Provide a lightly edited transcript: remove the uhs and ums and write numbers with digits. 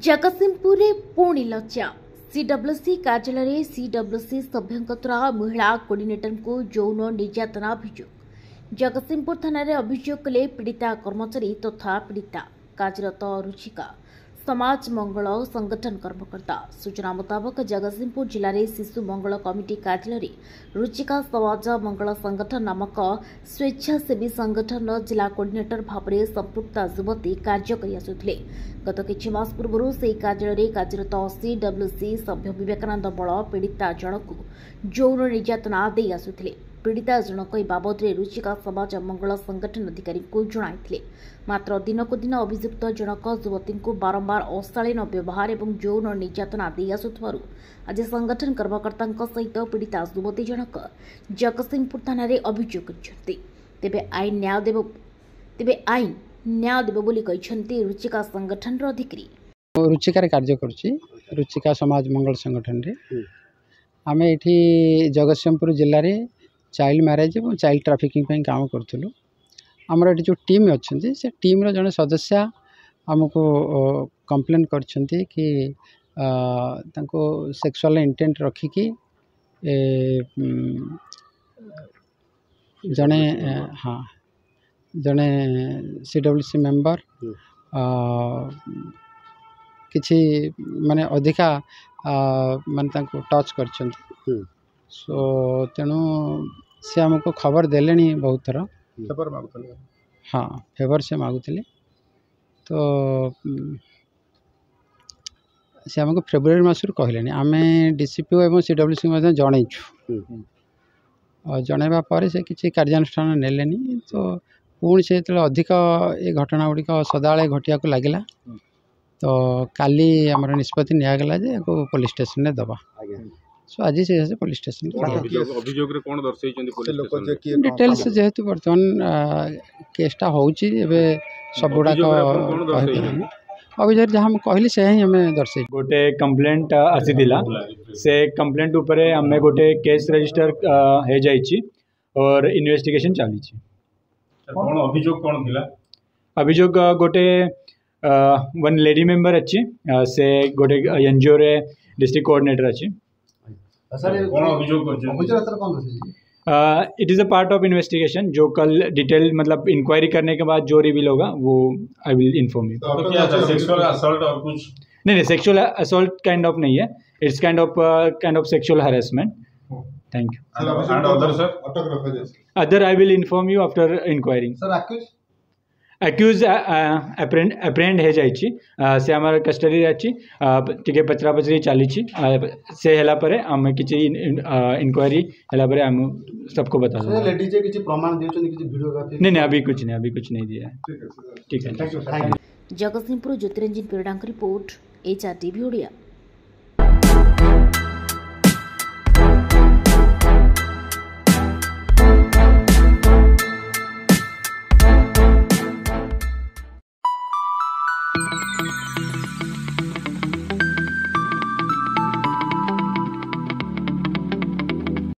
जगतसिंहपुर पुणी लज्जा सीडब्ल्यूसी कार्यालय सीडब्ल्यूसी सभ्यों द्वारा महिला कोऑर्डिनेटर को यौन निर्यातना अभियोग जगतसिंहपुर थाना अभियोग कले पीड़िता कर्मचारी तथा पीड़िता कार्यरत रुचिका समाज मंगल संगठन कर्मकर्ता सूचना मुताबक जगतसिंहपुर जिले में शिशु मंगल कमिटी कार्यालय रुचिका समाज मंगल संगठन नामक स्वेच्छासेवी संगठन जिला कोऑर्डिनेटर भाव में संपृक्ता युवती कार्य कर गत किछि मास पूर्व से कार्यालय कार्यरत सीडब्ल्यूसी सभ्य विवेकानंद बल पीड़िता जनक यौन निर्यातना दे आसुथिले। पीड़िता जनक बाबद रुचिका समाज मंगल संगठन अधिकारी को जणाइथिले। मात्र दिनकु दिन अभियुक्त जनक युवती को बारंबार अशालीन व्यवहार और यौन निर्यातना दे आसुथिबारु आज संगठन कर्मकर्ता सहित पीड़िता युवती जनक जगतसिंहपुर थाना अभियोग करछन्ति। तेबे आईन न्याय देव बोली कहछन्ति रुचिका संगठन अधिकारी। रुचिकार कार्य करुछि रुचिका समाज मंगल संगठन रे आमे एठी जगतसिंहपुर जिल्ला रे चाइल्ड मैरेज और चाइल्ड ट्राफिकिंग पे काम करूँ। आमर ये जो टीम अच्छा से टीम रो जने सदस्य आमको कंप्लेन करछन्ति कि तांको सेक्सुअल इंटेंट रखिकी जने हाँ जने सीडब्ल्यूसी मेंबर किछि माने अधिका माने तांको टच करछन्ति। सो तेणु से आमको खबर देले बहुत थर फेवर मागुले। हाँ फेवर से मागुले तो से आमको फेब्रुआरी मासर कहले आम डीसीपी और सीडब्ल्यूसी जनईचु जनवा पर से किसी कार्यानुष्ठान नेले तो पुणी से अधिक ये घटना गुड़िक सदाबले घटिया को लगिला तो काली आमर निष्पत्ति निगला जे पुलिस स्टेशन में दबा। सो आज से पुलिस स्टेशन डिटेल्स जेहेतु बर्तमान केसटा होची एबे सब गुड़ाक अभियोग जहाँ कहली से ही हमें दर्शे गोटे कंप्लेंट आसीला से कंप्लेंट उपरे हमें गोटे केस रजिस्टर हो जाइए और इन्वेस्टिगेशन चली। कौन अभियोग कौन थिला? अभियोग गोटे वन लेडी मेंबर अच्छी से गोटे एनजीओ रे डिस्ट्रिक्ट कोऑर्डिनेटर अच्छी। It is a part of investigation जो कल डिटेल मतलब इंक्वायरी करने के बाद जो रिवील होगा वो आई विल इन्फॉर्म यू। तो क्या सेक्सुअल असॉल्ट और कुछ नहीं सेक्सुअल असॉल्ट काइंड ऑफ नहीं है, it's kind of sexual harassment. Thank you. Other I will inform you after inquiring. Accused apprehend हो जाइए से आम कस्टडी अच्छी टे पचरा पचरी चली से हला परे आम किसी इंक्वायरी हला परे आम सबको बता नहीं अभी कुछ नहीं दिया है। ठीक है। Jagatsinghpur Jyotiranjan Parida report HRTV Odia.